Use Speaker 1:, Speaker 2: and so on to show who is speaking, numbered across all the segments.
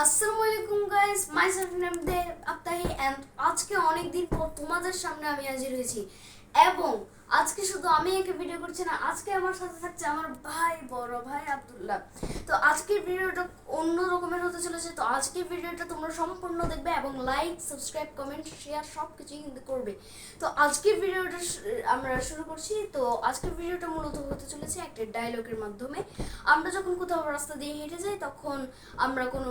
Speaker 1: আসসালামু আলাইকুম guys, myself নেমদে আফতাহি and আজকে অনেক দিন পর তোমাদের সামনে আমি হাজির হয়েছি এবং আজকে শুধু আমি একটা ভিডিও করছি না, আজকে আমার সাথে থাকছে আমার ভাই, বড় ভাই আব্দুল্লাহ। তো আজকের ভিডিওটা অন্য রকমের হতে চলেছে। তো আজকের ভিডিওটা তোমরা সম্পূর্ণ দেখবে এবং লাইক, সাবস্ক্রাইব, কমেন্ট, শেয়ার সব কিছুই কিন্তু করবে। তো আজকের ভিডিওটা আমরা শুরু করছি। তো আজকের ভিডিওটা মূলত হতে চলেছে একটা ডায়লগের মাধ্যমে। আমরা যখন কোথাও রাস্তা দিয়ে হেঁটে যাই তখন আমরা কোনো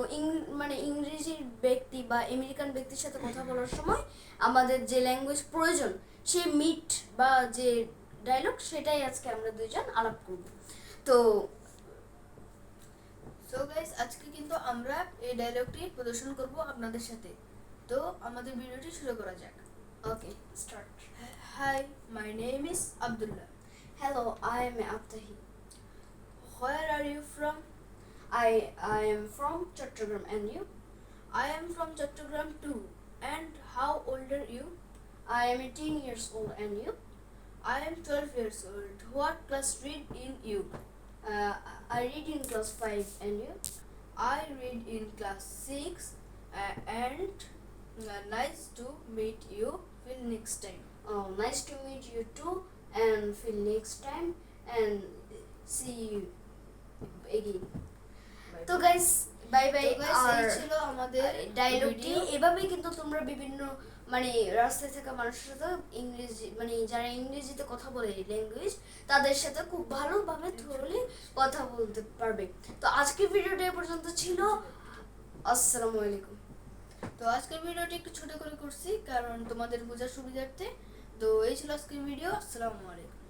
Speaker 1: ইংরেজি ব্যক্তি বা আমেরিকান ব্যক্তির সাথে কথা বলার সময় আমাদের যে ল্যাঙ্গুয়েজ প্রয়োজন, সেই মিট বা যে ডায়লগ, সেটাই আজকে আমরা দুইজন আলাপ করব। তো
Speaker 2: গাইস, আজকে কিন্তু আমরা এই ডায়লগটি প্রদর্শন করব আপনাদের সাথে। তো আমাদের ভিডিওটি শুরু করা যাক।
Speaker 1: Okay, start.
Speaker 2: Hi, my name is Abdullah.
Speaker 1: Hello, I am Aftahi.
Speaker 2: Where are you from?
Speaker 1: I am from Chattogram, and you?
Speaker 2: I am from Chattogram too. And how old are you?
Speaker 1: I am 18 years old, and you?
Speaker 2: I am 12 years old. What class read in you?
Speaker 1: Uh, I read in class 5, and you?
Speaker 2: I read in class 6. And nice to meet you. Till next time.
Speaker 1: Oh, nice to meet you too, and till next time, and see you again. তো guys, bye bye.
Speaker 2: আর ছিল আমাদের
Speaker 1: ডায়লগটি। এভাবেই কিন্তু তোমরা বিভিন্ন রাস্তায় থাকা মানুষের সাথে ইংরেজি, যারা ইংরেজিতে কথা বলে ল্যাঙ্গুয়েজ, তাদের সাথে খুব ভালোভাবে থ্রোলি কথা বলতে পারবে। তো আজকের ভিডিওটা এ পর্যন্ত ছিল। আসসালামু আলাইকুম।
Speaker 2: তো আজকের ভিডিওটি একটু ছোট করে করছি কারণ তোমাদের বোঝার সুবিধার্থে। তো এই ছিল আজকের ভিডিও। আসসালামু আলাইকুম।